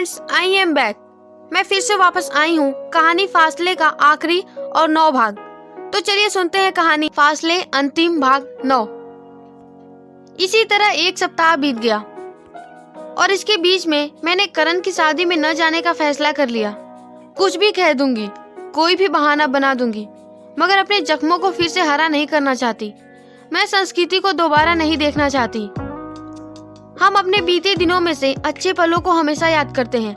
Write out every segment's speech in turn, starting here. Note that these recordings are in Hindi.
Friends, I am back. मैं फिर से वापस आई हूँ कहानी फासले का आखिरी और 9 भाग। तो चलिए सुनते हैं कहानी फासले अंतिम भाग 9। इसी तरह एक सप्ताह बीत गया और इसके बीच में मैंने करण की शादी में न जाने का फैसला कर लिया। कुछ भी कह दूंगी, कोई भी बहाना बना दूंगी, मगर अपने जख्मों को फिर से हरा नहीं करना चाहती। मैं संस्कृति को दोबारा नहीं देखना चाहती। हम अपने बीते दिनों में से अच्छे पलों को हमेशा याद करते हैं,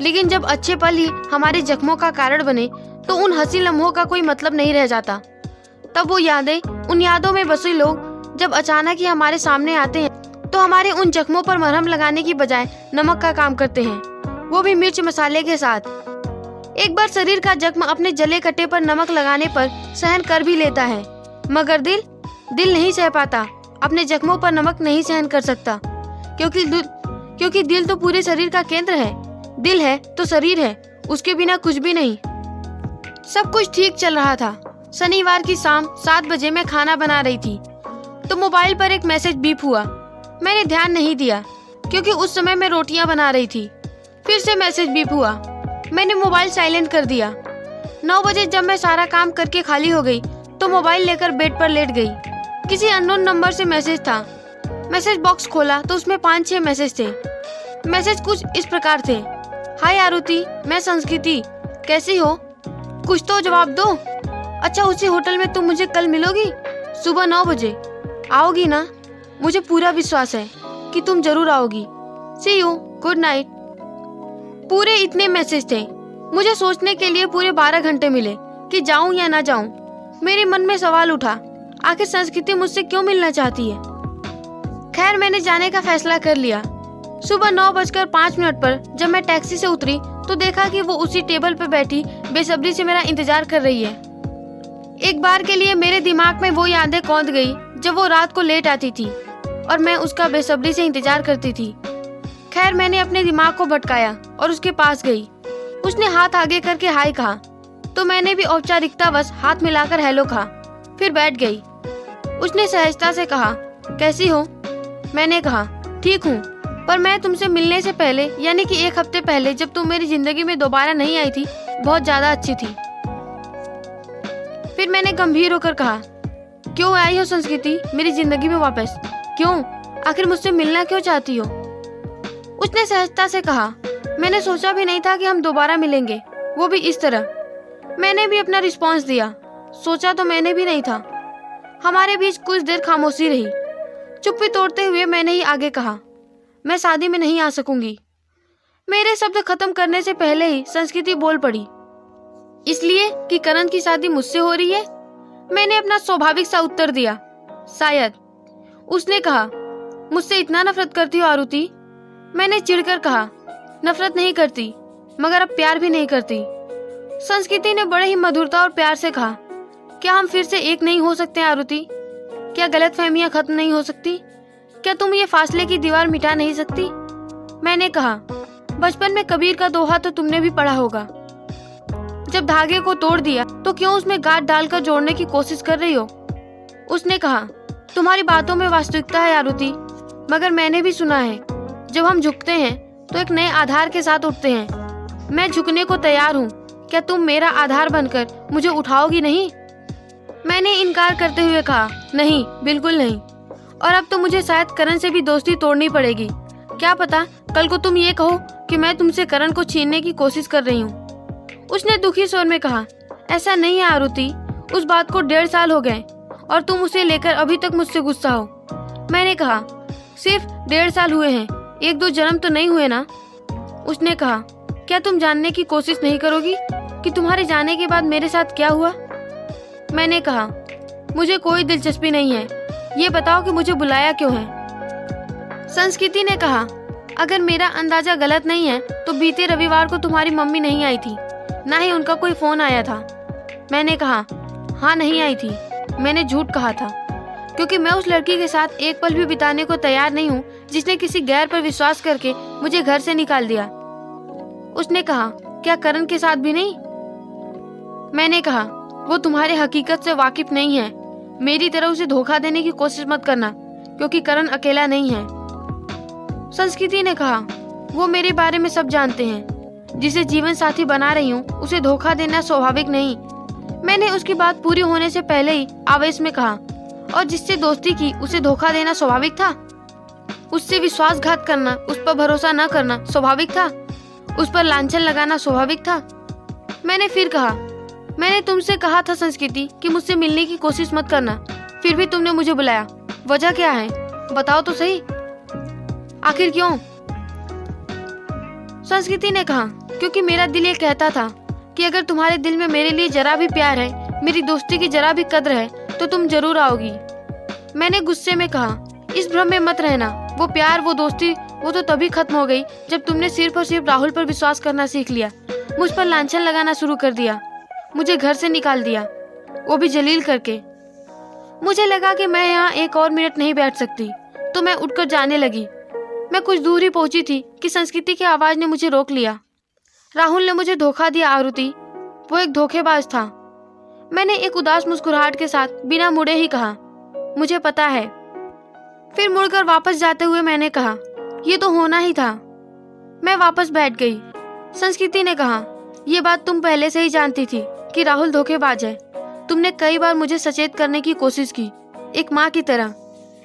लेकिन जब अच्छे पल ही हमारे जख्मों का कारण बने तो उन हंसी लम्हों का कोई मतलब नहीं रह जाता। तब वो यादें, उन यादों में बसे लोग जब अचानक ही हमारे सामने आते हैं तो हमारे उन जख्मों पर मरहम लगाने की बजाय नमक का काम करते हैं, वो भी मिर्च मसाले के साथ। एक बार शरीर का जख्म अपने जले कटे पर नमक लगाने पर सहन कर भी लेता है, मगर दिल नहीं सह पाता, अपने जख्मों पर नमक नहीं सहन कर सकता, क्योंकि दिल तो पूरे शरीर का केंद्र है। दिल है तो शरीर है, उसके बिना कुछ भी नहीं। सब कुछ ठीक चल रहा था। शनिवार की शाम 7 बजे मैं खाना बना रही थी तो मोबाइल पर एक मैसेज बीप हुआ। मैंने ध्यान नहीं दिया क्योंकि उस समय मैं रोटियां बना रही थी। फिर से मैसेज बीप हुआ। मैंने मोबाइल साइलेंट कर दिया। 9 बजे जब मैं सारा काम करके खाली हो गई तो मोबाइल लेकर बेड पर लेट गई। किसी अननोन नंबर से मैसेज था। मैसेज बॉक्स खोला तो उसमें 5-6 मैसेज थे। मैसेज कुछ इस प्रकार थे। हाय आरुति, मैं संस्कृति, कैसी हो? कुछ तो जवाब दो। अच्छा, उसी होटल में तुम मुझे कल मिलोगी? सुबह 9 बजे आओगी ना? मुझे पूरा विश्वास है कि तुम जरूर आओगी। सी यू, गुड नाइट। पूरे इतने मैसेज थे। मुझे सोचने के लिए पूरे 12 घंटे मिले कि जाऊं या ना जाऊं। मेरे मन में सवाल उठा, आखिर संस्कृति मुझसे क्यों मिलना चाहती है? खैर, मैंने जाने का फैसला कर लिया। सुबह 9:05 पर जब मैं टैक्सी से उतरी तो देखा कि वो उसी टेबल पर बैठी बेसब्री से मेरा इंतजार कर रही है। एक बार के लिए मेरे दिमाग में वो यादें कौंध गई जब वो रात को लेट आती थी और मैं उसका बेसब्री से इंतजार करती थी। खैर, मैंने अपने दिमाग को भटकाया और उसके पास गई। उसने हाथ आगे करके हाय कहा तो मैंने भी औपचारिकतावश हाथ मिलाकर हेलो कहा, फिर बैठ गई। उसने सहजता से कहा, कैसी हो? मैंने कहा, ठीक हूँ, पर मैं तुमसे मिलने से पहले, यानी कि 1 हफ्ते पहले जब तुम मेरी जिंदगी में दोबारा नहीं आई थी, बहुत ज्यादा अच्छी थी। फिर मैंने गंभीर होकर कहा, क्यों आई हो संस्कृति मेरी जिंदगी में वापस? क्यों? आखिर मुझसे मिलना क्यों चाहती हो? उसने सहजता से कहा, मैंने सोचा भी नहीं था कि हम दोबारा मिलेंगे, वो भी इस तरह। मैंने भी अपना रिस्पॉन्स दिया। सोचा तो मैंने भी नहीं था। हमारे बीच कुछ देर खामोशी रही। चुप्पी तोड़ते हुए मैंने ही आगे कहा, मैं शादी में नहीं आ सकूंगी। मेरे शब्द खत्म करने से पहले ही संस्कृति बोल पड़ी, इसलिए कि करण की शादी मुझसे हो रही है? मैंने अपना स्वाभाविक सा उत्तर दिया, शायद। उसने कहा, मुझसे इतना नफरत करती हो आरुति? मैंने चिढ़कर कहा, नफरत नहीं करती, मगर अब प्यार भी नहीं करती। संस्कृति ने बड़े ही मधुरता और प्यार से कहा, क्या हम फिर से एक नहीं हो सकते आरुति? क्या गलतफहमियां खत्म नहीं हो सकती? क्या तुम ये फासले की दीवार मिटा नहीं सकती? मैंने कहा, बचपन में कबीर का दोहा तो तुमने भी पढ़ा होगा, जब धागे को तोड़ दिया तो क्यों उसमें गांठ डालकर जोड़ने की कोशिश कर रही हो? उसने कहा, तुम्हारी बातों में वास्तविकता है आरुति, मगर मैंने भी सुना है जब हम झुकते हैं तो एक नए आधार के साथ उठते हैं। मैं झुकने को तैयार हूँ, क्या तुम मेरा आधार बनकर मुझे उठाओगी नहीं? मैंने इनकार करते हुए कहा, नहीं, बिल्कुल नहीं। और अब तो मुझे शायद करण से भी दोस्ती तोड़नी पड़ेगी। क्या पता कल को तुम ये कहो कि मैं तुमसे करण को छीनने की कोशिश कर रही हूँ। उसने दुखी स्वर में कहा, ऐसा नहीं है आरुति, उस बात को 1.5 साल हो गए और तुम उसे लेकर अभी तक मुझसे गुस्सा हो। मैंने कहा, सिर्फ 1.5 साल हुए हैं, 1-2 जन्म तो नहीं हुए ना? उसने कहा, क्या तुम जानने की कोशिश नहीं करोगी कि तुम्हारे जाने के बाद मेरे साथ क्या हुआ? मैंने कहा, मुझे कोई दिलचस्पी नहीं है, ये बताओ कि मुझे बुलाया क्यों है? संस्कृति ने कहा, अगर मेरा अंदाजा गलत नहीं है तो बीते रविवार को तुम्हारी मम्मी नहीं आई थी, ना ही उनका कोई फोन आया था। मैंने कहा, हाँ, नहीं आई थी। मैंने झूठ कहा था, क्योंकि मैं उस लड़की के साथ एक पल भी बिताने को तैयार नहीं हूँ जिसने किसी गैर पर विश्वास करके मुझे घर से निकाल दिया। उसने कहा, क्या करण के साथ भी नहीं? मैंने कहा, वो तुम्हारे हकीकत से वाकिफ नहीं है। मेरी तरह उसे धोखा देने की कोशिश मत करना, क्योंकि करण अकेला नहीं है। संस्कृति ने कहा, वो मेरे बारे में सब जानते हैं। जिसे जीवन साथी बना रही हूँ उसे धोखा देना स्वाभाविक नहीं। मैंने उसकी बात पूरी होने से पहले ही आवेश में कहा। और जिससे दोस्ती की उसे धोखा देना स्वाभाविक था। उससे विश्वासघात करना, उस पर भरोसा न करना स्वाभाविक था। उस पर लांछन लगाना स्वाभाविक था। मैंने फिर कहा, मैंने तुमसे कहा था संस्कृति कि मुझसे मिलने की कोशिश मत करना, फिर भी तुमने मुझे बुलाया। वजह क्या है, बताओ तो सही। आखिर क्यों? संस्कृति ने कहा, क्योंकि मेरा दिल ये कहता था कि अगर तुम्हारे दिल में मेरे लिए जरा भी प्यार है, मेरी दोस्ती की जरा भी कद्र है, तो तुम जरूर आओगी। मैंने गुस्से में कहा, इस भ्रम में मत रहना। वो प्यार, वो दोस्ती, वो तो तभी खत्म हो गई जब तुमने सिर्फ और सिर्फ राहुल पर विश्वास करना सीख लिया, मुझ पर लांछन लगाना शुरू कर दिया, मुझे घर से निकाल दिया, वो भी जलील करके। मुझे लगा कि मैं यहाँ एक और मिनट नहीं बैठ सकती, तो मैं उठकर जाने लगी। मैं कुछ दूर ही पहुंची थी कि संस्कृति की आवाज ने मुझे रोक लिया। राहुल ने मुझे धोखा दिया आरुति, वो एक धोखेबाज था। मैंने एक उदास मुस्कुराहट के साथ बिना मुड़े ही कहा, मुझे पता है। फिर मुड़कर वापस जाते हुए मैंने कहा, ये तो होना ही था। मैं वापस बैठ गई। संस्कृति ने कहा, ये बात तुम पहले से ही जानती थी कि राहुल धोखेबाज है। तुमने कई बार मुझे सचेत करने की कोशिश की, एक माँ की तरह।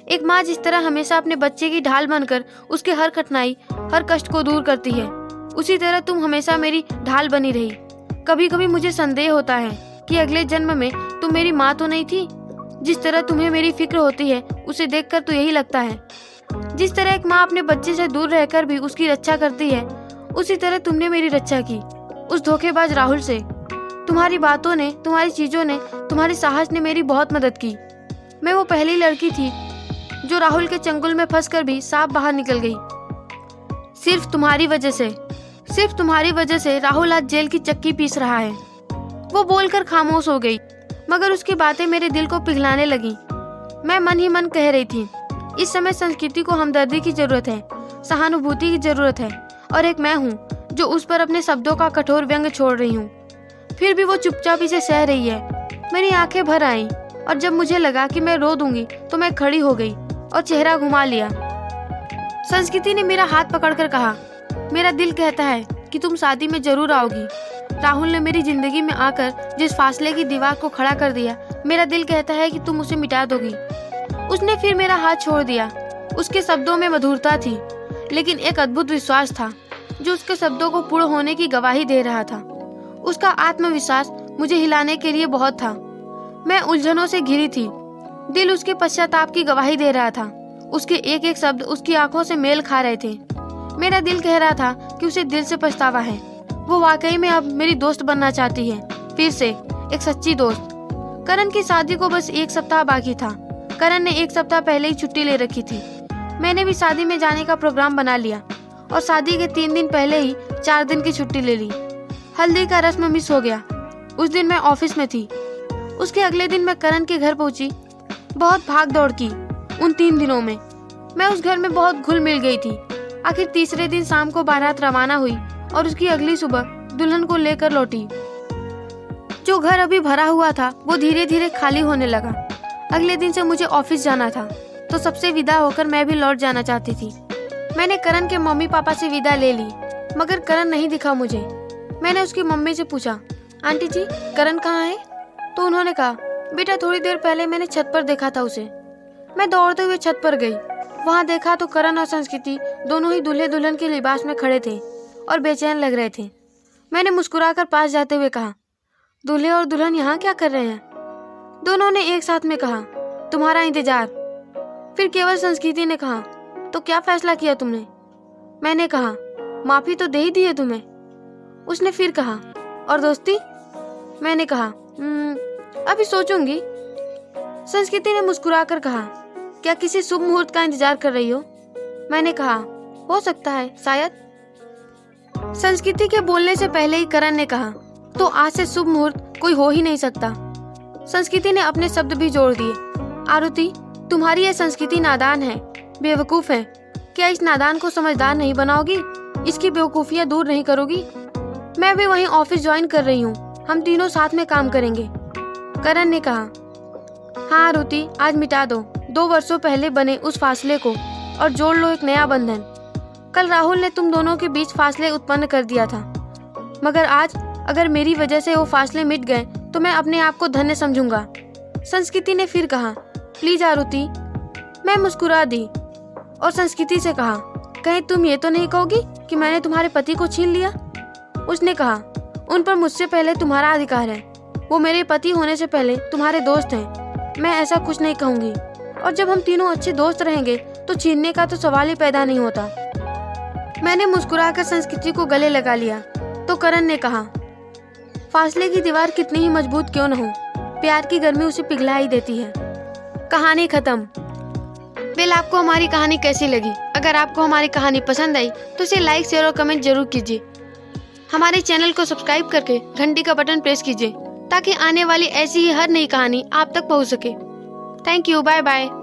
एक माँ जिस तरह हमेशा अपने बच्चे की ढाल बनकर उसके हर कठिनाई, हर कष्ट को दूर करती है, उसी तरह तुम हमेशा मेरी ढाल बनी रही। कभी कभी मुझे संदेह होता है कि अगले जन्म में तुम मेरी माँ तो नहीं थी। जिस तरह तुम्हें मेरी फिक्र होती है, उसे देखकर तो यही लगता है। जिस तरह एक माँ अपने बच्चे से दूर रहकर भी उसकी रक्षा करती है, उसी तरह तुमने मेरी रक्षा की उस धोखेबाज राहुल से। तुम्हारी बातों ने, तुम्हारी चीजों ने, तुम्हारे साहस ने मेरी बहुत मदद की। मैं वो पहली लड़की थी जो राहुल के चंगुल में फंसकर भी साफ बाहर निकल गई। सिर्फ तुम्हारी वजह से, सिर्फ तुम्हारी वजह से राहुल आज जेल की चक्की पीस रहा है। वो बोलकर खामोश हो गई, मगर उसकी बातें मेरे दिल को पिघलाने लगी। मैं मन ही मन कह रही थी, इस समय संस्कृति को हमदर्दी की जरूरत है, सहानुभूति की जरूरत है, और एक मैं हूँ जो उस पर अपने शब्दों का कठोर व्यंग छोड़ रही हूँ। फिर भी वो चुपचाप इसे सह रही है। मेरी आंखें भर आईं, और जब मुझे लगा कि मैं रो दूंगी तो मैं खड़ी हो गई और चेहरा घुमा लिया। संस्कृति ने मेरा हाथ पकड़कर कहा, मेरा दिल कहता है कि तुम शादी में जरूर आओगी। राहुल ने मेरी जिंदगी में आकर जिस फासले की दीवार को खड़ा कर दिया, मेरा दिल कहता है कि तुम उसे मिटा दोगी। उसने फिर मेरा हाथ छोड़ दिया। उसके शब्दों में मधुरता थी, लेकिन एक अद्भुत विश्वास था जो उसके शब्दों को पूर्ण होने की गवाही दे रहा था। उसका आत्मविश्वास मुझे हिलाने के लिए बहुत था। मैं उलझनों से घिरी थी। दिल उसके पश्चाताप की गवाही दे रहा था। उसके एक एक शब्द उसकी आंखों से मेल खा रहे थे। मेरा दिल कह रहा था कि उसे दिल से पछतावा है। वो वाकई में अब मेरी दोस्त बनना चाहती है, फिर से एक सच्ची दोस्त। करण की शादी को बस एक सप्ताह बाकी था। करण ने एक सप्ताह पहले ही छुट्टी ले रखी थी। मैंने भी शादी में जाने का प्रोग्राम बना लिया और शादी के 3 दिन पहले ही 4 दिन की छुट्टी ले ली। हल्दी का रस्म मिस हो गया। उस दिन मैं ऑफिस में थी। उसके अगले दिन मैं करण के घर पहुंची। बहुत भाग दौड़ की उन 3 दिनों में। मैं उस घर में बहुत घुल मिल गई थी। आखिर तीसरे दिन शाम को बारात रवाना हुई और उसकी अगली सुबह दुल्हन को लेकर लौटी। जो घर अभी भरा हुआ था वो धीरे धीरे खाली होने लगा। अगले दिन से मुझे ऑफिस जाना था, तो सबसे विदा होकर मैं भी लौट जाना चाहती थी। मैंने करण के मम्मी पापा से विदा ले ली, मगर करण नहीं दिखा मुझे। मैंने उसकी मम्मी से पूछा, आंटी जी करण कहाँ है? तो उन्होंने कहा, बेटा थोड़ी देर पहले मैंने छत पर देखा था उसे। मैं दौड़ते हुए छत पर गई। वहाँ देखा तो करण और संस्कृति दोनों ही दूल्हे दुल्हन के लिबास में खड़े थे और बेचैन लग रहे थे। मैंने मुस्कुराकर पास जाते हुए कहा, दूल्हे और दुल्हन यहाँ क्या कर रहे हैं? दोनों ने एक साथ में कहा, तुम्हारा इंतजार। फिर केवल संस्कृति ने कहा, तो क्या फैसला किया तुमने? मैंने कहा, माफी तो दे ही दी है तुम्हें। उसने फिर कहा, और दोस्ती? मैंने कहा, अभी सोचूंगी। संस्कृति ने मुस्कुराकर कहा, क्या किसी शुभ मुहूर्त का इंतजार कर रही हो? मैंने कहा, हो सकता है शायद। संस्कृति के बोलने से पहले ही करण ने कहा, तो आज से शुभ मुहूर्त कोई हो ही नहीं सकता। संस्कृति ने अपने शब्द भी जोड़ दिए, आरुति तुम्हारी यह संस्कृति नादान है, बेवकूफ है। क्या इस नादान को समझदार नहीं बनाओगी? इसकी बेवकूफियां दूर नहीं करोगी? मैं भी वहीं ऑफिस ज्वाइन कर रही हूँ, हम तीनों साथ में काम करेंगे। करण ने कहा, हाँ आरुति आज मिटा दो 2 वर्षों पहले बने उस फासले को और जोड़ लो एक नया बंधन। कल राहुल ने तुम दोनों के बीच फासले उत्पन्न कर दिया था, मगर आज अगर मेरी वजह से वो फासले मिट गए तो मैं अपने आप को धन्य समझूंगा। संस्कृति ने फिर कहा, प्लीज आरुति। मैं मुस्कुरा दी और संस्कृति से कहा, कहीं तुम ये तो नहीं कहोगी कि मैंने तुम्हारे पति को छीन लिया? उसने कहा, उन पर मुझसे पहले तुम्हारा अधिकार है। वो मेरे पति होने से पहले तुम्हारे दोस्त हैं। मैं ऐसा कुछ नहीं कहूंगी। और जब हम तीनों अच्छे दोस्त रहेंगे तो छीनने का तो सवाल ही पैदा नहीं होता। मैंने मुस्कुराकर संस्कृति को गले लगा लिया तो करण ने कहा, फासले की दीवार कितनी ही मजबूत क्यों न हो, प्यार की गर्मी उसे पिघला ही देती है। कहानी खत्म। वेल, आपको हमारी कहानी कैसी लगी? अगर आपको हमारी कहानी पसंद आई तो इसे लाइक, शेयर और कमेंट जरूर कीजिए। हमारे चैनल को सब्सक्राइब करके घंटी का बटन प्रेस कीजिए ताकि आने वाली ऐसी ही हर नई कहानी आप तक पहुंच सके। Thank you, bye bye.